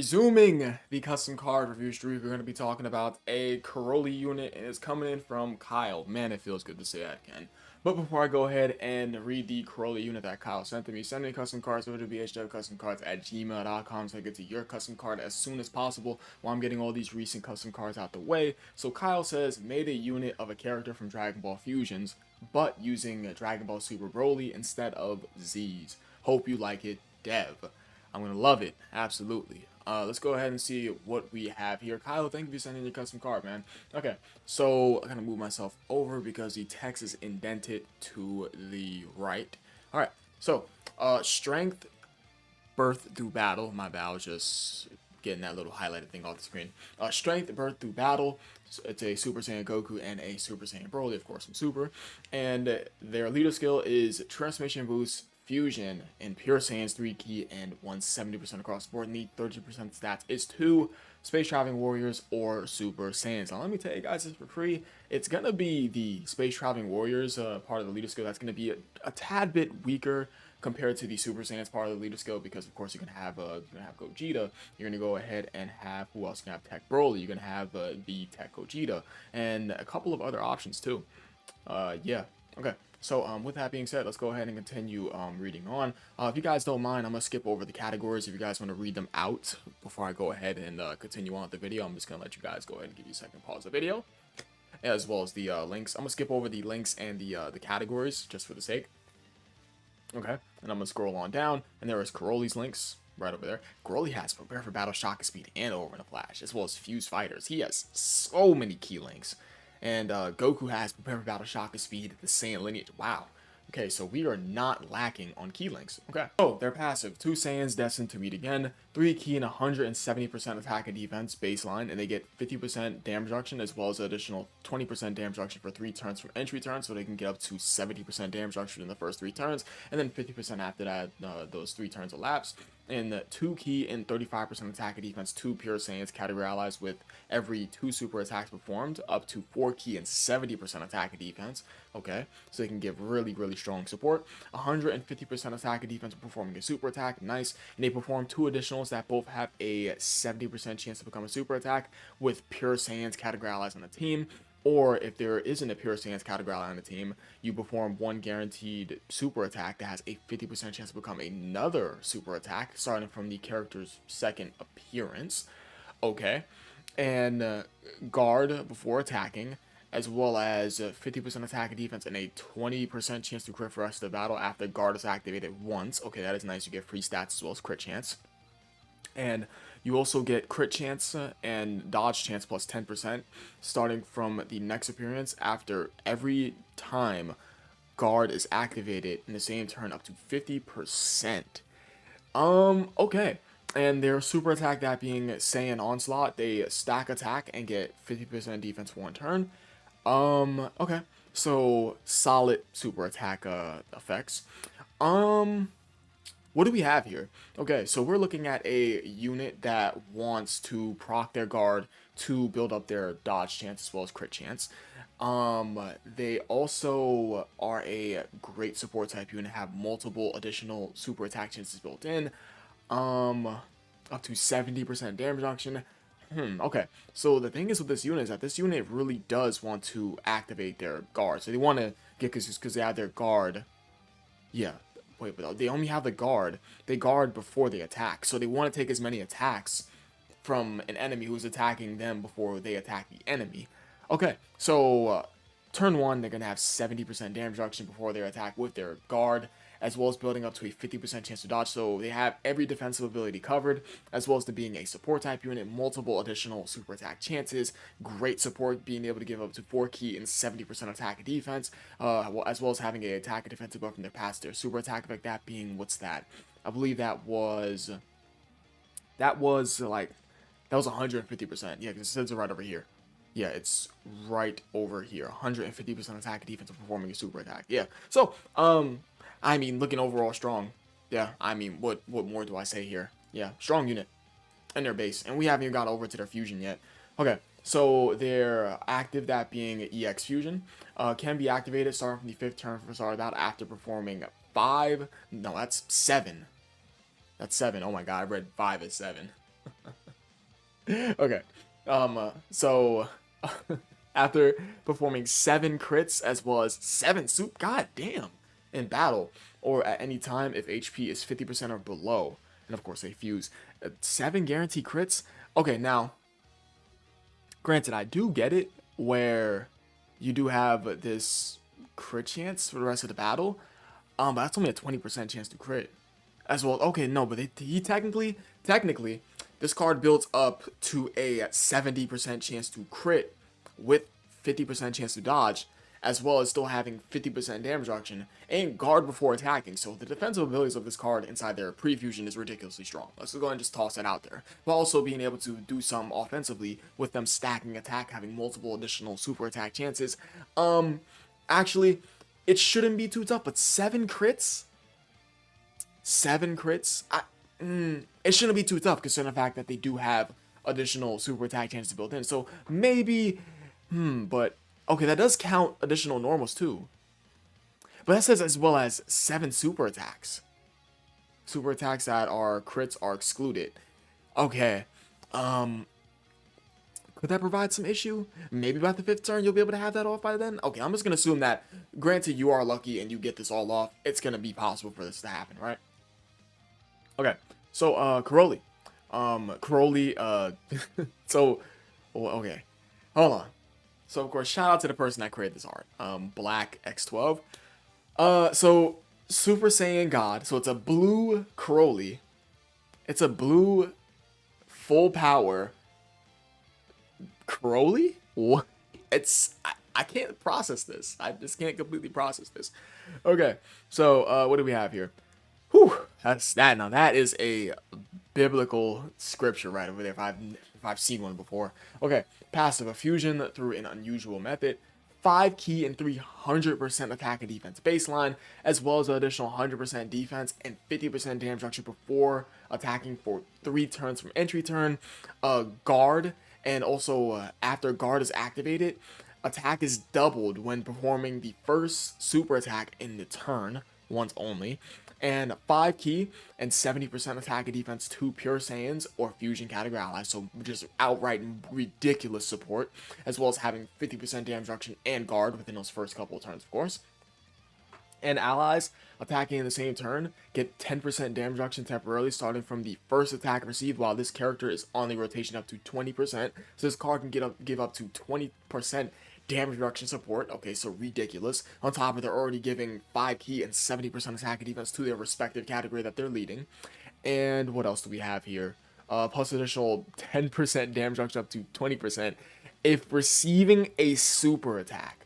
Resuming the custom card review streak, we're going to be talking about a Caroli unit, and it's coming in from Kyle. Man, it feels good to say that again. But before I go ahead and read the Caroli unit that Kyle sent to me, send me custom cards over to bhwcustomcards@gmail.com so I get to your custom card as soon as possible while I'm getting all these recent custom cards out the way. So Kyle says, made a unit of a character from Dragon Ball Fusions, but using Dragon Ball Super Broly instead of Z's. Hope you like it, Dev. I'm going to love it, absolutely. Let's go ahead and see what we have here. Kyle, thank you for sending your custom card, man. Okay, so I'm going to move myself over because the text is indented to the right. All right, so strength, birth through battle. My bad, I was just getting that little highlighted thing off the screen. Strength, birth through battle. It's a Super Saiyan Goku and a Super Saiyan Broly, of course, from Super. And their leader skill is Transformation Boost, Fusion, and Pure Saiyan's 3 key and 170% across the board. Need 30% stats is 2 Space Traveling Warriors or Super Saiyans. Now, let me tell you guys this for free. It's going to be the Space Traveling Warriors part of the leader skill that's going to be a tad bit weaker compared to the Super Saiyans part of the leader skill, because of course you're gonna have Gogeta. You're gonna go ahead and have who else? You're gonna have Tech Broly. You're gonna have the Tech Gogeta and a couple of other options too. Yeah. Okay. So with that being said, let's go ahead and continue reading on. If you guys don't mind, I'm gonna skip over the categories. If you guys want to read them out before I go ahead and continue on with the video, I'm just gonna let you guys go ahead and give you a second pause the video, as well as the links. I'm gonna skip over the links and the categories just for the sake. Okay, and I'm gonna scroll on down, and there is Caroli's links right over there. Caroli has Prepare for Battle, Shock Speed, and Over in a Flash, as well as Fuse Fighters. He has so many key links. And Goku has Prepare for Battle, Shock Speed, the Saiyan lineage. Wow. Okay, so we are not lacking on key links. Okay. Oh, they're passive. 2 Saiyans destined to meet again. 3 key and 170% attack and defense baseline, and they get 50% damage reduction as well as additional 20% damage reduction for 3 turns from entry turns, so they can get up to 70% damage reduction in the first 3 turns, and then 50% after that, those 3 turns elapse. And 2 key and 35% attack and defense, 2 Pure Saiyans category allies with every 2 super attacks performed, up to 4 key and 70% attack and defense. Okay, so they can give really, really strong support. 150% attack and defense when performing a super attack, nice. And they perform 2 additionals that both have a 70% chance to become a super attack with Pure Saiyans category allies on the team. Or if there isn't a Pure Saiyans category ally on the team, you perform 1 guaranteed super attack that has a 50% chance to become another super attack, starting from the character's second appearance. Okay, and guard before attacking, as well as 50% attack and defense and a 20% chance to crit for the rest of the battle after guard is activated once. Okay, that is nice. You get free stats as well as crit chance. And you also get crit chance and dodge chance plus 10% starting from the next appearance after every time guard is activated in the same turn, up to 50%. Okay. And their super attack, that being Saiyan Onslaught, they stack attack and get 50% defense for 1 turn. Okay. So solid super attack effects. What do we have here? Okay, so we're looking at a unit that wants to proc their guard to build up their dodge chance as well as crit chance. They also are a great support type unit, have multiple additional super attack chances built in. Up to 70% damage reduction. Okay, so the thing is with this unit is that this unit really does want to activate their guard. So they want to get, because they have their guard. Yeah. Wait, but they only have the guard. They guard before they attack. So they want to take as many attacks from an enemy who's attacking them before they attack the enemy. Okay, so turn 1, they're going to have 70% damage reduction before their attack with their guard, as well as building up to a 50% chance to dodge. So they have every defensive ability covered, as well as to being a support type unit, multiple additional super attack chances, great support, being able to give up to 4 key and 70% attack and defense, as well as having a attack and defensive buff from their past. Their super attack effect, that being, what's that? I believe that was like, that was 150%. Yeah, because it says it right over here. Yeah, it's right over here. 150% attack and defense of performing a super attack. Yeah. So, I mean, looking overall strong. Yeah, I mean, what more do I say here? Yeah, strong unit. And their base. And we haven't even got over to their fusion yet. Okay, so their active, that being EX Fusion, can be activated starting from the 5th turn for start of battle after performing 5. No, that's 7. That's 7. Oh my god, I read 5 as 7. Okay. So after performing 7 crits as well as 7 god damn, in battle or at any time if HP is 50% or below, and of course they fuse 7 guaranteed crits. Okay, now granted, I do get it where you do have this crit chance for the rest of the battle, but that's only a 20% chance to crit as well. Okay, no, but he technically, this card builds up to a 70% chance to crit with 50% chance to dodge, as well as still having 50% damage reduction and guard before attacking. So the defensive abilities of this card inside their pre-fusion is ridiculously strong. Let's go ahead and just toss that out there. But also being able to do some offensively with them stacking attack, having multiple additional super attack chances. Actually, it shouldn't be too tough, but 7 crits? 7 crits? It shouldn't be too tough considering the fact that they do have additional super attack chances built in. So maybe, but okay, that does count additional normals too. But that says as well as 7 super attacks. Super attacks that are crits are excluded. Okay, could that provide some issue? Maybe by the 5th turn you'll be able to have that off by then? Okay, I'm just gonna assume that, granted you are lucky and you get this all off, it's gonna be possible for this to happen, right? Okay, so Caroli. So okay. Hold on. So of course, shout out to the person that created this art. Black X12. So Super Saiyan God. So it's a blue Caroli. It's a blue full power Crowley? What? I can't process this. I just can't completely process this. Okay, so what do we have here? Whew, that's that. Now that is a biblical scripture right over there. If I've seen one before. Okay, passive a fusion through an unusual method. 5 key and 300% attack and defense baseline, as well as an additional 100% defense and 50% damage reduction before attacking for 3 turns from entry turn. Guard, and also after guard is activated, attack is doubled when performing the first super attack in the turn, once only. And 5 key and 70% attack and defense to pure Saiyans or fusion category allies, so just outright ridiculous support, as well as having 50% damage reduction and guard within those first couple of turns, of course. And allies attacking in the same turn get 10% damage reduction temporarily starting from the first attack received, while this character is on the rotation up to 20%. So this card can give up to 20% damage reduction support. Okay, so ridiculous. On top of they're already giving 5 key and 70% attack and defense to their respective category that they're leading. And what else do we have here? Plus additional 10% damage reduction up to 20% if receiving a super attack.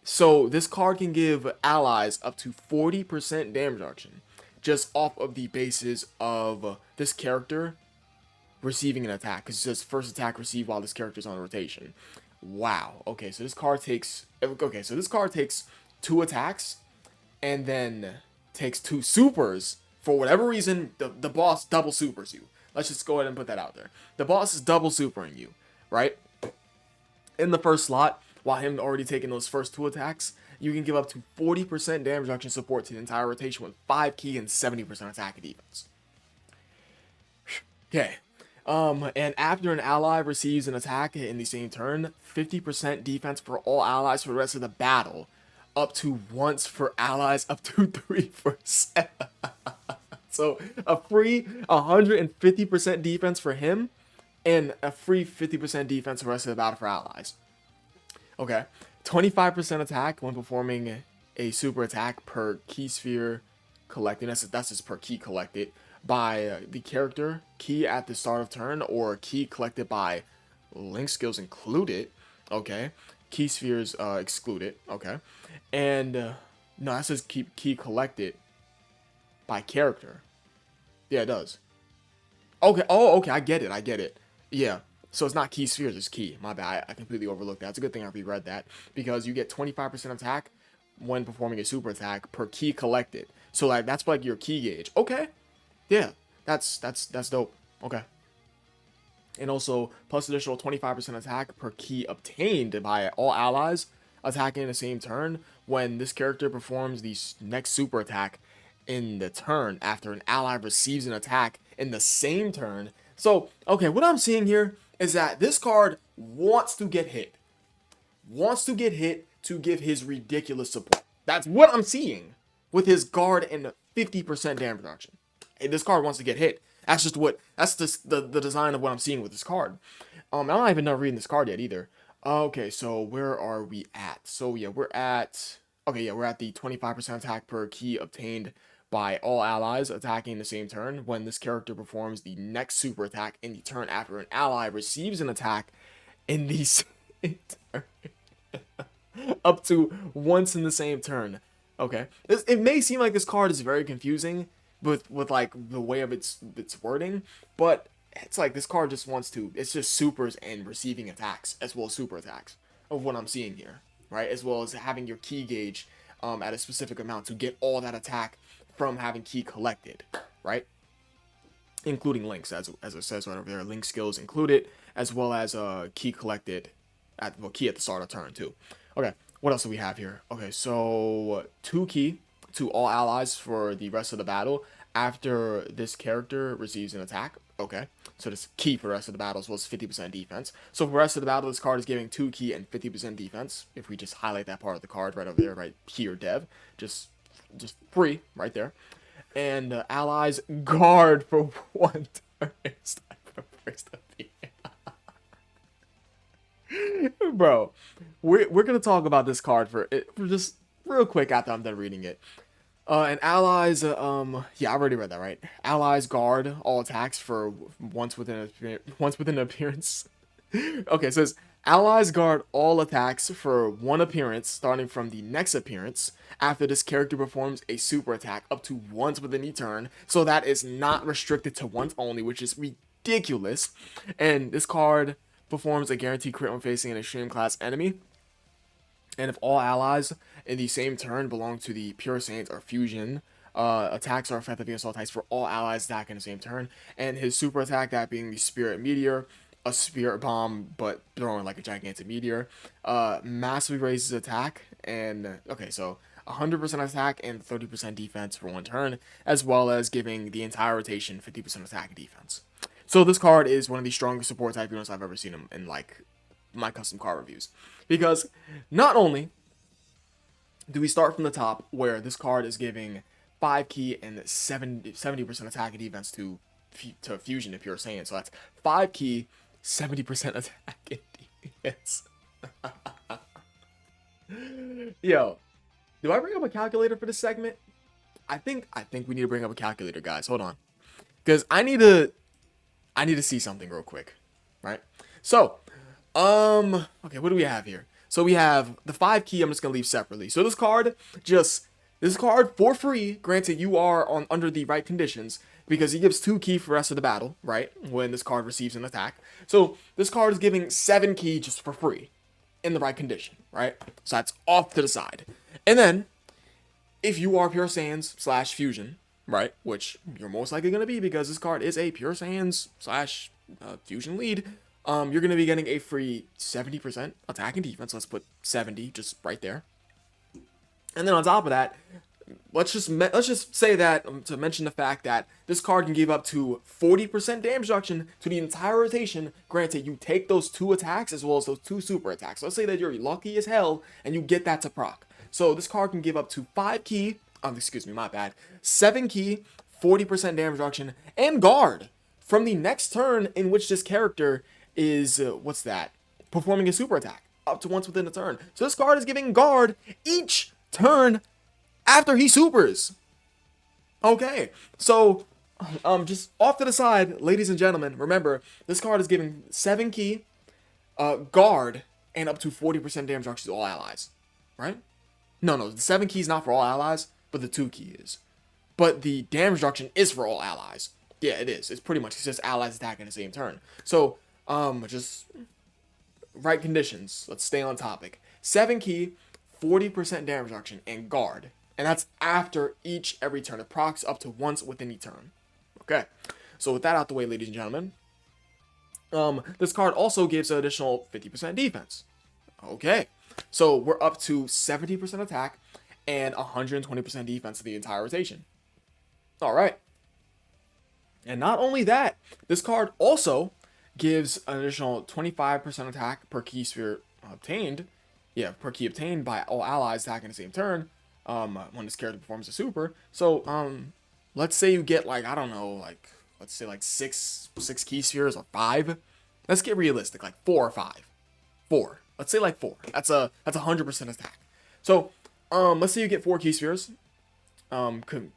So this card can give allies up to 40% damage reduction just off of the basis of this character receiving an attack, because it says first attack received while this character is on rotation. Wow. Okay, so this card takes 2 attacks and then takes 2 supers. For whatever reason, the boss double supers you. Let's just go ahead and put that out there. The boss is double supering you, right? In the first slot, while him already taking those first 2 attacks, you can give up to 40% damage reduction support to the entire rotation with 5 key and 70% attack and defense. Okay. And after an ally receives an attack in the same turn, 50% defense for all allies for the rest of the battle. Up to once for allies, up to 3%. So a free 150% defense for him, and a free 50% defense for the rest of the battle for allies. Okay, 25% attack when performing a super attack per key sphere collected. That's just per key collected by the character, key at the start of turn, or key collected by link skills included. Okay, key spheres excluded. Okay, and no, that says key collected by character. Yeah, it does. Okay. Oh, okay. I get it. Yeah. So it's not key spheres, it's key. My bad. I completely overlooked that. It's a good thing I reread that, because you get 25% attack when performing a super attack per key collected. So like that's like your key gauge. Okay. Yeah. That's dope. Okay. And also plus additional 25% attack per key obtained by all allies attacking in the same turn when this character performs the next super attack in the turn after an ally receives an attack in the same turn. So, okay, what I'm seeing here is that this card wants to get hit. Wants to get hit to give his ridiculous support. That's what I'm seeing with his guard and 50% damage reduction. Hey, this card wants to get hit. That's just what, that's just the design of what I'm seeing with this card. I'm not even done reading this card yet either. Okay, so where are we at? So yeah, we're at, okay, yeah, we're at the 25% attack per key obtained by all allies attacking the same turn when this character performs the next super attack in the turn after an ally receives an attack in the same turn. Up to once in the same turn. Okay, it may seem like this card is very confusing with like the way of its wording, but it's like this card just wants to, it's just supers and receiving attacks as well as super attacks of what I'm seeing here, right? As well as having your key gauge at a specific amount to get all that attack from having key collected, including links, as it says right over there, link skills included, as well as key collected at, well, key at the start of turn too. Okay, what else do we have here? Okay, so 2 key to all allies for the rest of the battle after this character receives an attack. Okay, so this key for the rest of the battle as well as 50% defense. So for the rest of the battle, this card is giving 2 key and 50% defense. If we just highlight that part of the card right over there, right here, dev, just free right there. And allies guard for 1 turn. Bro, we're gonna talk about this card for just real quick after I'm done reading it. And allies, yeah, I already read that, right? Allies guard all attacks for once within an appearance. Okay, it says allies guard all attacks for 1 appearance starting from the next appearance after this character performs a super attack up to once within each turn. So that is not restricted to once only, which is ridiculous. And this card performs a guaranteed crit when facing an extreme class enemy. And if all allies in the same turn belong to the Pure Saints or Fusion, attacks are effective against all types for all allies attacking the same turn. And his super attack, that being the Spirit Meteor, a Spirit Bomb, but throwing like a gigantic meteor, massively raises attack. And, okay, so 100% attack and 30% defense for 1 turn, as well as giving the entire rotation 50% attack and defense. So this card is one of the strongest support type units I've ever seen in like my custom card reviews, because not only do we start from the top where this card is giving 5 key and 70% attack and defense to Fusion to Pure Saiyan, so that's 5 key, 70% attack and defense. Yo, do I bring up a calculator for this segment? I think we need to bring up a calculator, guys. Hold on, because I need to see something real quick, right? So, okay, what do we have here? So we have the 5 key. I'm just gonna leave separately. So this card for free. Granted, you are under the right conditions, because he gives 2 key for the rest of the battle, right? When this card receives an attack. So this card is giving 7 key just for free, in the right condition, right? So that's off to the side. And then, if you are Pure Saiyans / Fusion, right, which you're most likely gonna be because this card is a Pure Saiyans / Fusion lead, you're gonna be getting a free 70% attack and defense. Let's put 70 just right there. And then on top of that, let's just say that to mention the fact that this card can give up to 40% damage reduction to the entire rotation. Granted, you take those 2 attacks as well as those 2 super attacks. Let's say that you're lucky as hell and you get that to proc. So this card can give up to 5 key, excuse me, my bad, 7 key, 40% damage reduction, and guard from the next turn in which this character is, performing a super attack up to once within a turn. So this card is giving guard each turn after he supers. Okay, so just off to the side, ladies and gentlemen, remember this card is giving 7 key, guard, and up to 40% damage reduction to all allies, right? No, the 7 key is not for all allies, but the 2 key is. But the damage reduction is for all allies. Yeah, it is. It's pretty much, it's just allies attacking the same turn. So, just right conditions. Let's stay on topic. 7 key, 40% damage reduction, and guard. And that's after every turn. It procs up to once within each turn. Okay. So with that out the way, ladies and gentlemen, this card also gives an additional 50% defense. Okay. So we're up to 70% attack and 120% defense of the entire rotation. All right. And not only that, this card also gives an additional 25% attack per key sphere obtained. Yeah, per key obtained by all allies attacking the same turn. When this character performs a super. So, let's say you get like, I don't know, like, let's say like six key spheres or 5. Let's get realistic, like 4 or 5. 4. Let's say like 4. That's 100% attack. So, let's say you get 4 key spheres.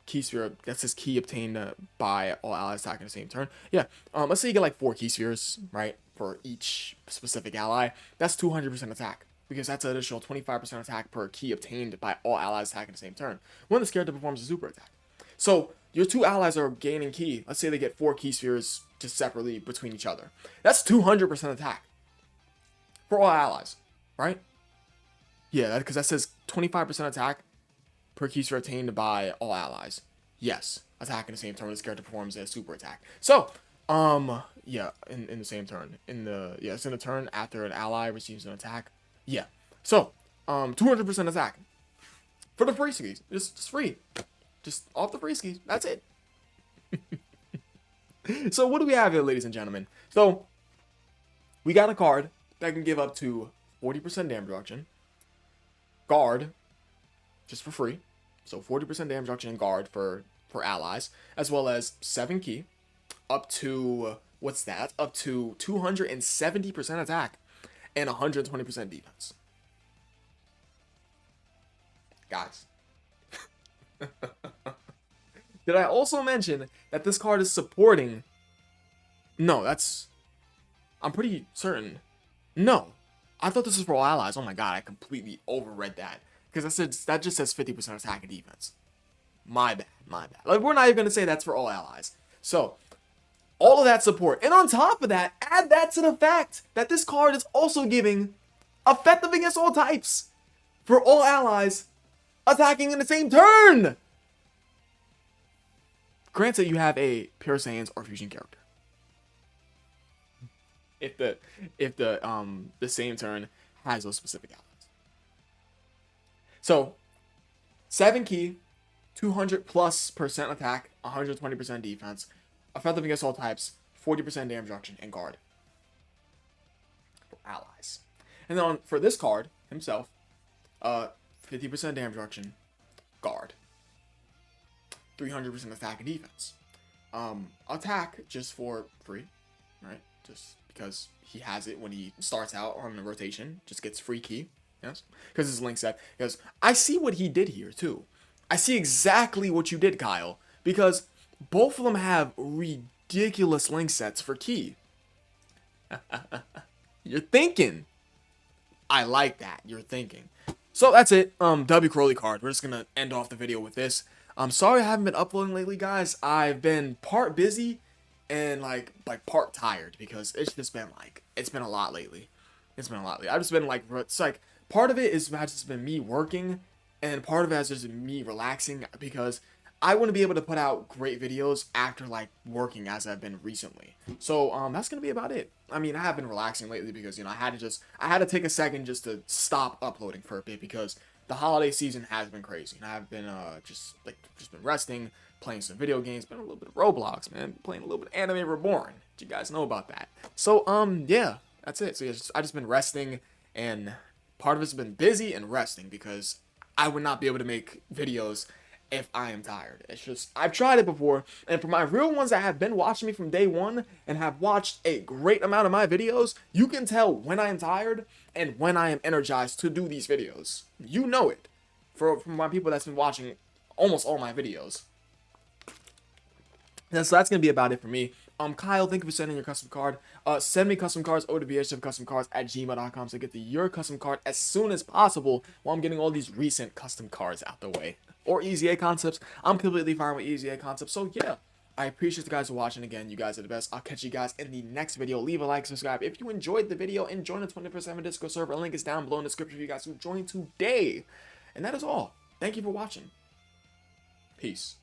Key sphere, that's his key obtained by all allies attacking the same turn. Yeah, let's say you get like 4 key spheres, right, for each specific ally. That's 200% attack, because that's an additional 25% attack per key obtained by all allies attacking the same turn when this character performs a super attack. So your 2 allies are gaining key. Let's say they get 4 key spheres just separately between each other. That's 200% attack for all allies, right? Yeah, because that says 25% attack per key sphere obtained by all allies. Yes, attack in the same turn when this character performs a super attack. So, yeah, in the same turn. It's in a turn after an ally receives an attack. Yeah. So, 200% attack. For the free skis. Just free. Just off the free skis. That's it. So, what do we have here, ladies and gentlemen? So, we got a card that can give up to 40% damage reduction. Guard, just for free. So 40% damage reduction in guard for allies, as well as 7 key, up to, what's that? Up to 270% attack and 120% defense. Guys. Did I also mention that this card is supporting? No, I'm pretty certain. No. I thought this was for all allies. Oh my god, I completely overread that. Because that just says 50% attack and defense. My bad. Like, we're not even going to say that's for all allies. So, all of that support. And on top of that, add that to the fact that this card is also giving effective against all types for all allies attacking in the same turn. Granted, you have a Pure Saiyans or Fusion character. If the same turn has those specific allies. So, 7 key, 200+% attack, 120% defense, effective against all types, 40% damage reduction, and guard for allies. And then for this card himself, 50% damage reduction, guard, 300% attack and defense. Attack just for free, right? Just because he has it when he starts out on the rotation, just gets free key. Yes, because his link set. Because I see what he did here too. I see exactly what you did, Kyle. Because both of them have ridiculous link sets for key. You're thinking. I like that. You're thinking. So that's it. W Crowley card. We're just gonna end off the video with this. I'm sorry I haven't been uploading lately, guys. I've been part busy and like part tired because it's been a lot lately. I've just been like, it's like, part of it has just been me working, and part of it has just been me relaxing, because I want to be able to put out great videos after like working as I've been recently. So that's gonna be about it. I mean, I have been relaxing lately because, you know, I had to take a second just to stop uploading for a bit because the holiday season has been crazy, and I've been just been resting, playing some video games, been a little bit of Roblox, man, playing a little bit of Anime Reborn. Did you guys know about that? So yeah, that's it. So yeah, I just been resting, and part of it's been busy and resting because I would not be able to make videos if I am tired. It's just, I've tried it before, and for my real ones that have been watching me from day one and have watched a great amount of my videos, you can tell when I am tired and when I am energized to do these videos. You know it. For my people that's been watching almost all my videos. And so that's going to be about it for me. Kyle, thank you for sending your custom card. Send me custom cards over to bhfcustomcards@gmail.com so I get to your custom card as soon as possible while I'm getting all these recent custom cards out the way. Or Easy A concepts. I'm completely fine with Easy A concepts. So yeah, I appreciate you guys for watching again. You guys are the best. I'll catch you guys in the next video. Leave a like, subscribe if you enjoyed the video, and join the 24/7 Discord server. A link is down below in the description for you guys who joined today. And that is all. Thank you for watching. Peace.